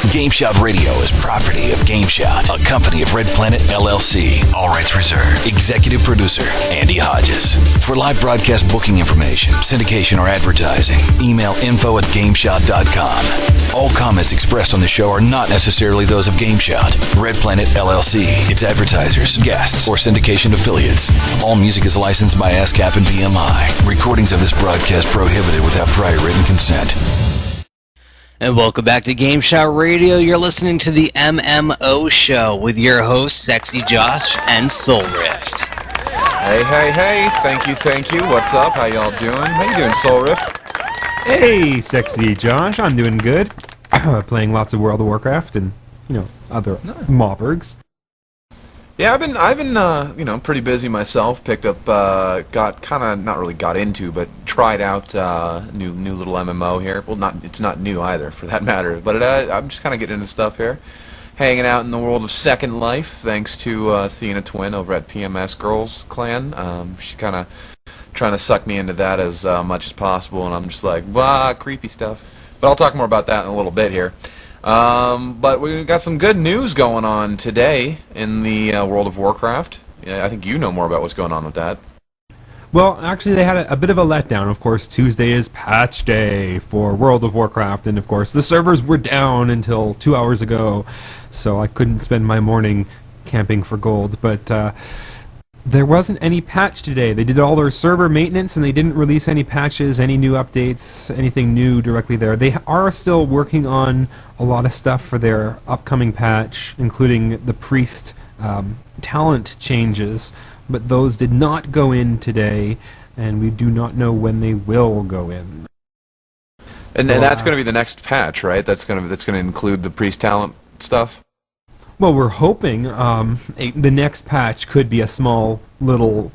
GameSHOUT Radio is property of GameSHOUT, a company of Red Planet LLC. All rights reserved. Executive producer, Andy Hodges. For live broadcast booking information, syndication, or advertising, email info@GameSHOUT.com. All comments expressed on the show are not necessarily those of GameSHOUT, Red Planet LLC, its advertisers, guests, or syndication affiliates. All music is licensed by ASCAP and BMI. Recordings of this broadcast prohibited without prior written consent. And welcome back to GameSHOUT Radio. You're listening to the MMO show with your hosts, SexyJosh and Soulrift. Hey, thank you. What's up? How y'all doing? How you doing, Soulrift? Hey, SexyJosh, I'm doing good. Playing lots of World of Warcraft and, other Maveriks. Yeah, I've been pretty busy myself. Picked up, not really got into, but tried out new little MMO here. Well, it's not new either, for that matter. But I'm just kind of getting into stuff here, hanging out in the world of Second Life, thanks to Athena Twin over at PMS Girls Clan. She kind of trying to suck me into that as much as possible, and I'm just like, creepy stuff. But I'll talk more about that in a little bit here. But we got some good news going on today in the World of Warcraft. Yeah, I think you know more about what's going on with that. Well, actually, they had a bit of a letdown. Of course, Tuesday is patch day for World of Warcraft, and of course, the servers were down until 2 hours ago, so I couldn't spend my morning camping for gold. But there wasn't any patch today. They did all their server maintenance, and they didn't release any patches, any new updates, anything new directly there. They are still working on a lot of stuff for their upcoming patch, including the priest talent changes, but those did not go in today, and we do not know when they will go in. And that's going to be the next patch, right? That's going to include the priest talent stuff? Well, we're hoping the next patch could be a small little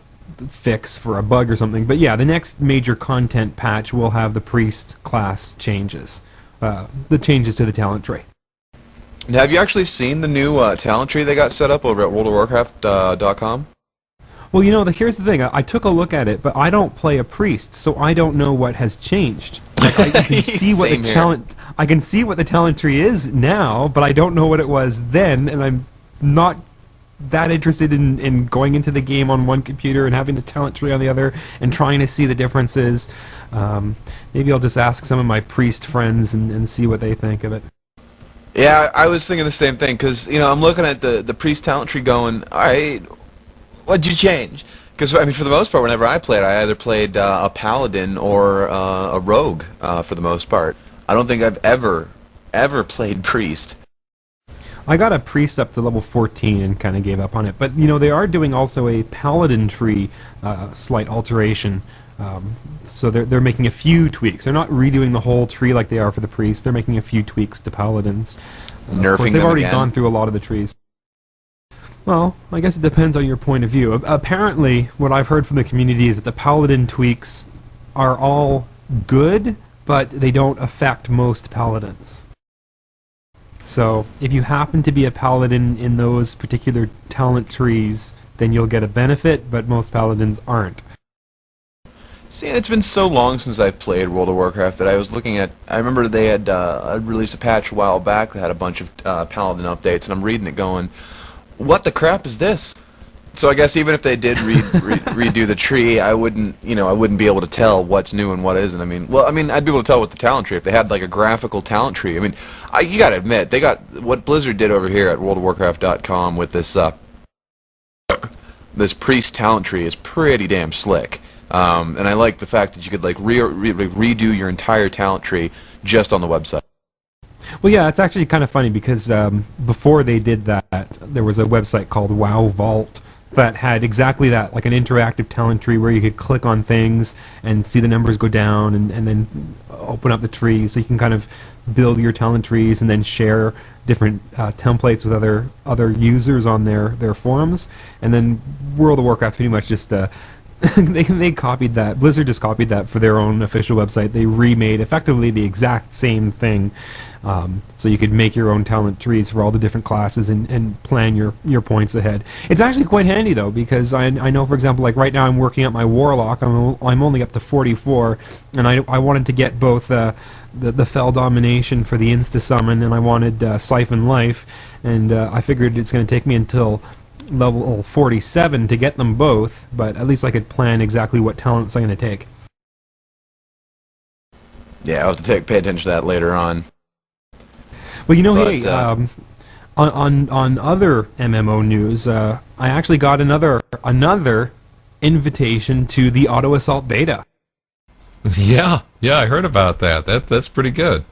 fix for a bug or something. But yeah, the next major content patch will have the priest class changes, the changes to the talent tree. And have you actually seen the new talent tree they got set up over at WorldOfWarcraft.com? Well, here's the thing. I took a look at it, but I don't play a priest, so I don't know what has changed. Like, I can see what the talent. I can see what the talent tree is now, but I don't know what it was then, and I'm not that interested in going into the game on one computer and having the talent tree on the other and trying to see the differences. Maybe I'll just ask some of my priest friends and see what they think of it. Yeah, I was thinking the same thing, because I'm looking at the priest talent tree going, all right, what'd you change? Because for the most part, whenever I played, I either played a paladin or a rogue for the most part. I don't think I've ever played priest. I got a priest up to level 14 and kind of gave up on it. But they are doing also a paladin tree slight alteration. So they're making a few tweaks. They're not redoing the whole tree like they are for the priest. They're making a few tweaks to paladins. Nerfing of course, they've them already again. gone through a lot of the trees. Well, I guess it depends on your point of view. Apparently, what I've heard from the community is that the paladin tweaks are all good, but they don't affect most paladins. So, if you happen to be a paladin in those particular talent trees, then you'll get a benefit, but most paladins aren't. See, and it's been so long since I've played World of Warcraft that I was looking at. I remember they had released a patch a while back that had a bunch of paladin updates, and I'm reading it going, what the crap is this? So I guess even if they did redo the tree, I wouldn't be able to tell what's new and what isn't. I'd be able to tell with the talent tree if they had like a graphical talent tree. You gotta admit, they got what Blizzard did over here at WorldOfWarcraft.com with this this priest talent tree is pretty damn slick. And I like the fact that you could like redo your entire talent tree just on the website. Well, yeah, it's actually kind of funny because before they did that, there was a website called WoW Vault that had exactly that, like an interactive talent tree where you could click on things and see the numbers go down and then open up the tree, so you can kind of build your talent trees and then share different templates with other users on their forums. And then World of Warcraft pretty much just they copied that. Blizzard just copied that for their own official website. They remade effectively the exact same thing, so you could make your own talent trees for all the different classes and plan your points ahead. It's actually quite handy though, because I know, for example, like right now I'm working up my Warlock. I'm only up to 44, and I wanted to get both the Fell Domination for the Insta Summon, and I wanted Siphon Life, and I figured it's going to take me until level 47 to get them both, but at least I could plan exactly what talents I'm going to take. Yeah, I'll have to pay attention to that later on. Well, you know, hey, on other MMO news, I actually got another invitation to the Auto Assault beta. Yeah, I heard about that. That's pretty good.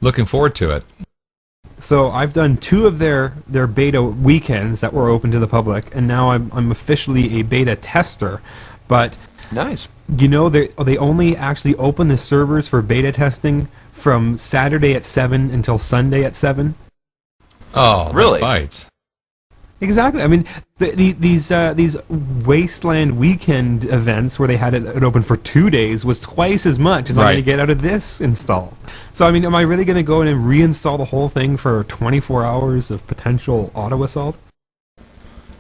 Looking forward to it. So I've done 2 of their beta weekends that were open to the public, and now I'm officially a beta tester. But nice. You know, they only actually open the servers for beta testing from Saturday at 7 until Sunday at 7. Oh, really? Bites. Exactly. I mean, these Wasteland weekend events where they had it open for 2 days was twice as much as I'm going to get out of this install. So, I mean, am I really going to go in and reinstall the whole thing for 24 hours of potential auto assault?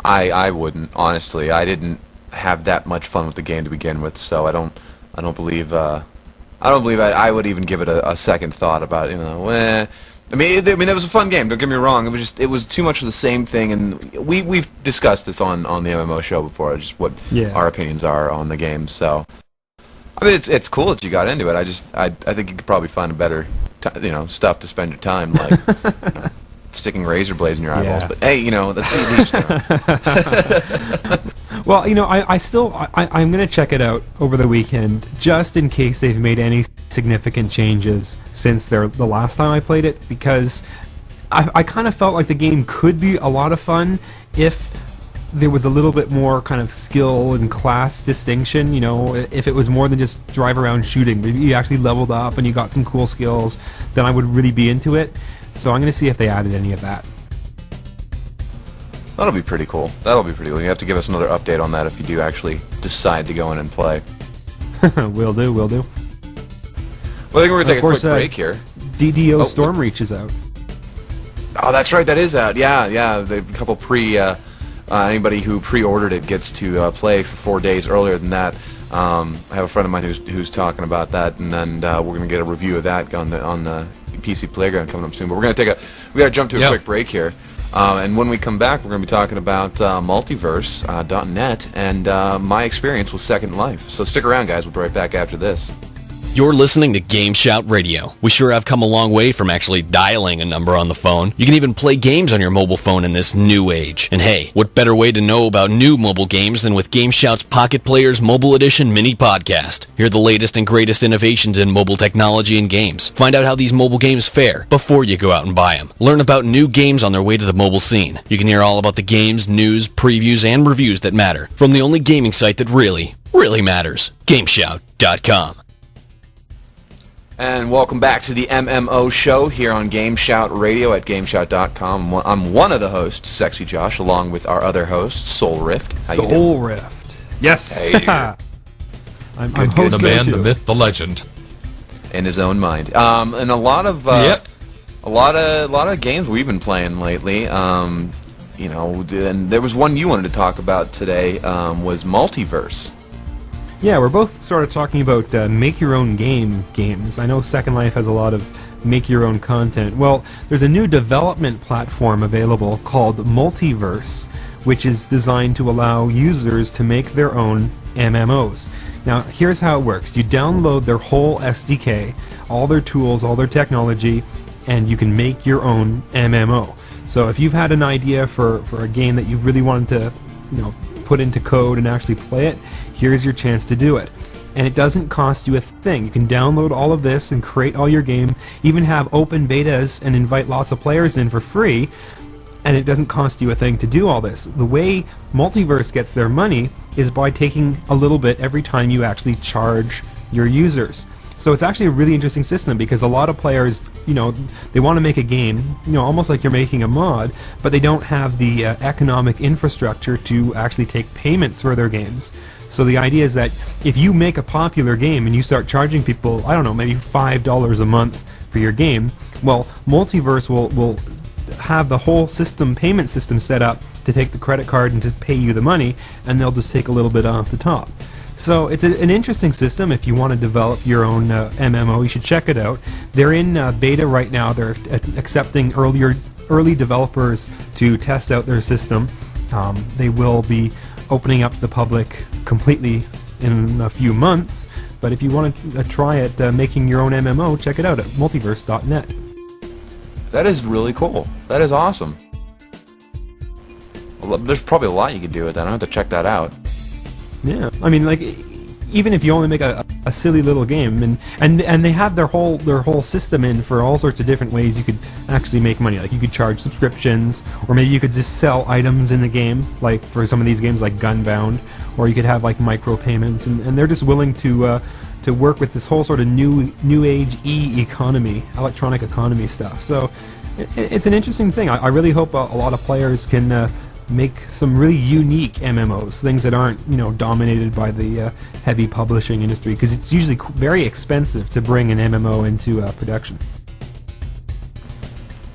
I wouldn't, honestly. I didn't have that much fun with the game to begin with, so I don't believe I would even give it a second thought about it. You know, I mean, it was a fun game. Don't get me wrong. It was too much of the same thing, and we've discussed this on the MMO show before. Just what our opinions are on the game. So, I mean, it's cool that you got into it. I think you could probably find a better, stuff to spend your time, like sticking razor blades in your eyeballs. But hey, that's each. Well, I'm going to check it out over the weekend, just in case they've made any significant changes since the last time I played it, because I kind of felt like the game could be a lot of fun if there was a little bit more kind of skill and class distinction, if it was more than just drive around shooting. Maybe you actually leveled up and you got some cool skills, then I would really be into it. So I'm going to see if they added any of that. That'll be pretty cool. You have to give us another update on that if you do actually decide to go in and play. Will do. Well, I think we're going to take a quick break here. DDO Stormreach is out. Oh, that's right, that is out. Yeah. The couple anybody who pre-ordered it gets to play for 4 days earlier than that. I have a friend of mine who's talking about that, and then we're going to get a review of that on the PC Playground coming up soon. But we got to jump to a quick break here. And when we come back, we're going to be talking about Multiverse.net and my experience with Second Life. So stick around, guys. We'll be right back after this. You're listening to GameSHOUT Radio. We sure have come a long way from actually dialing a number on the phone. You can even play games on your mobile phone in this new age. And hey, what better way to know about new mobile games than with GameSHOUT's Pocket Players Mobile Edition mini podcast? Hear the latest and greatest innovations in mobile technology and games. Find out how these mobile games fare before you go out and buy them. Learn about new games on their way to the mobile scene. You can hear all about the games, news, previews, and reviews that matter from the only gaming site that really matters. GameSHOUT.com. And welcome back to the MMO show here on GameSHOUT Radio at GameSHOUT.com. I'm one of the hosts, SexyJosh, along with our other host, Soulrift. Soulrift. Yes. Hey. I'm host the man, the myth, the legend. In his own mind. And a lot of games we've been playing lately. And there was one you wanted to talk about today. Was Multiverse. Yeah, we're both sort of talking about make-your-own games. I know Second Life has a lot of make-your-own content. Well, there's a new development platform available called Multiverse, which is designed to allow users to make their own MMOs. Now, here's how it works. You download their whole SDK, all their tools, all their technology, and you can make your own MMO. So if you've had an idea for a game that you really wanted to, put into code and actually play it, here's your chance to do it. And it doesn't cost you a thing. You can download all of this and create all your game, even have open betas and invite lots of players in for free, and it doesn't cost you a thing to do all this. The way Multiverse gets their money is by taking a little bit every time you actually charge your users. So it's actually a really interesting system because a lot of players, they want to make a game, almost like you're making a mod, but they don't have the economic infrastructure to actually take payments for their games. So the idea is that if you make a popular game and you start charging people, I don't know, maybe $5 a month for your game, well, Multiverse will have the whole payment system set up to take the credit card and to pay you the money, and they'll just take a little bit off the top. So it's an interesting system. If you want to develop your own MMO, you should check it out. They're in beta right now. They're accepting early developers to test out their system. They will be opening up to the public completely in a few months. But if you want to try it, making your own MMO, check it out at multiverse.net. That is really cool. That is awesome. Well, there's probably a lot you could do with that. I have to check that out. Yeah, I mean, like, even if you only make a silly little game, and they have their whole system in for all sorts of different ways you could actually make money. Like, you could charge subscriptions, or maybe you could just sell items in the game, like for some of these games like Gunbound, or you could have like micro payments, and they're just willing to work with this whole sort of new age economy, electronic economy stuff. So it's an interesting thing. I really hope a lot of players can make some really unique MMOs, things that aren't, dominated by the heavy publishing industry, because it's usually very expensive to bring an MMO into production.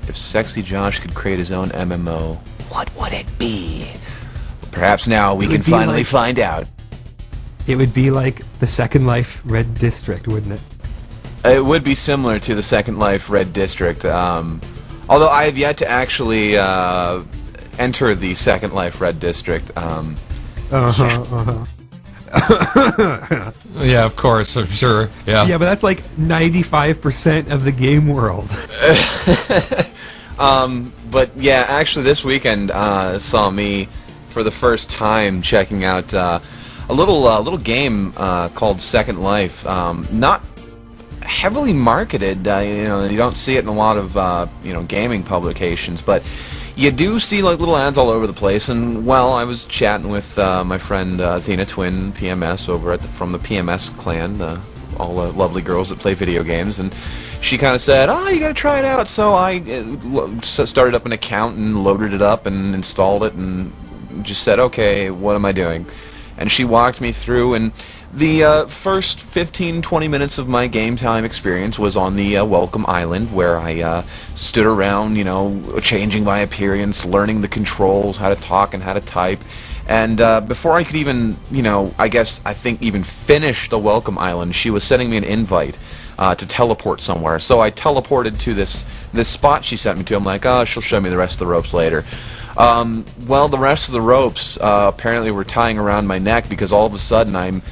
If SexyJosh could create his own MMO, what would it be? Perhaps now we can finally find out. It would be like the Second Life Red District, wouldn't it? It would be similar to the Second Life Red District, although I have yet to actually enter the Second Life Red District. Yeah, of course, I'm sure. Yeah. Yeah, but that's like 95% of the game world. But yeah, actually this weekend saw me for the first time checking out a little game called Second Life. Not heavily marketed, you don't see it in a lot of gaming publications, but you do see like little ads all over the place. And well, I was chatting with my friend Athena Twin PMS over from the PMS clan, all the lovely girls that play video games, and she kind of said, "Oh, you gotta try it out." So I started up an account and loaded it up and installed it and just said, "Okay, what am I doing?" And she walked me through, and the first 15-20 minutes of my game time experience was on the Welcome Island, where I stood around, changing my appearance, learning the controls, how to talk and how to type. And before I could even, I think even finish the Welcome Island, she was sending me an invite to teleport somewhere. So I teleported to this spot she sent me to. I'm like, oh, she'll show me the rest of the ropes later. Well, the rest of the ropes apparently were tying around my neck, because all of a sudden I'm,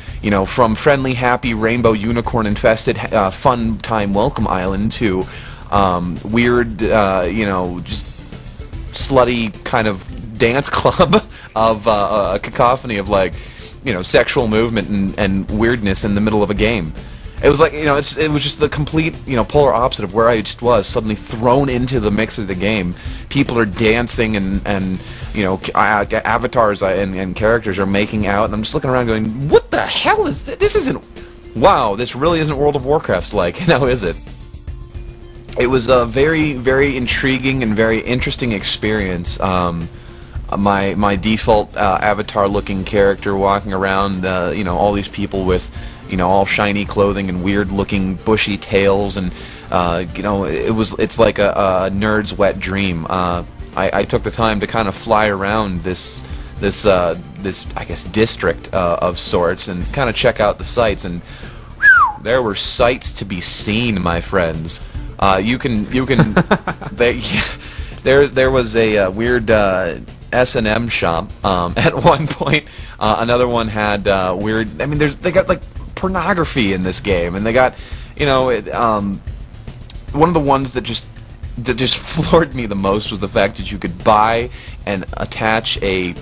from friendly, happy, rainbow, unicorn-infested, fun time Welcome Island to weird, just slutty kind of dance club of a cacophony of sexual movement and weirdness in the middle of a game. It was like, it was just the complete, polar opposite of where I just was, suddenly thrown into the mix of the game. People are dancing and avatars and characters are making out, and I'm just looking around going, what the hell is this? This isn't, wow, this really isn't World of Warcraft's like, now is it? It was a very, very intriguing and very interesting experience. My default avatar-looking character walking around, all these people with, all shiny clothing and weird-looking bushy tails, and it's like a nerd's wet dream. I took the time to kind of fly around this I guess district of sorts and kind of check out the sights, and whew, there were sights to be seen, my friends. You can there was a weird S&M shop at one point. Another one had weird. I mean, they got like pornography in this game, and they got, one of the ones that just floored me the most was the fact that you could buy and attach a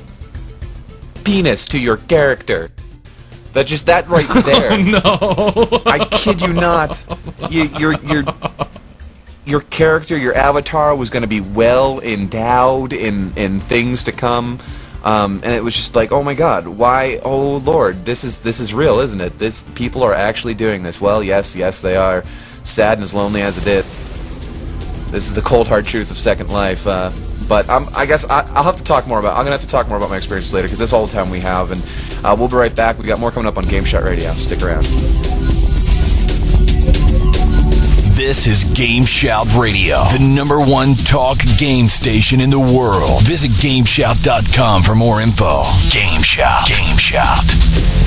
penis to your character. That right there. Oh, no. I kid you not. Your character, your avatar, was going to be well endowed in things to come. And it was just like, oh my God, why? Oh Lord, this is real, isn't it? People are actually doing this. Well, yes, they are, sad and as lonely as it is. This is the cold hard truth of Second Life. But I guess I'll have to talk more about. I'm gonna have to talk more about my experiences later because that's all the time we have, and we'll be right back. We got more coming up on GameSHOUT Radio. Stick around. This is GameSHOUT Radio, the #1 talk game station in the world. Visit GameSHOUT.com for more info. GameSHOUT. GameSHOUT.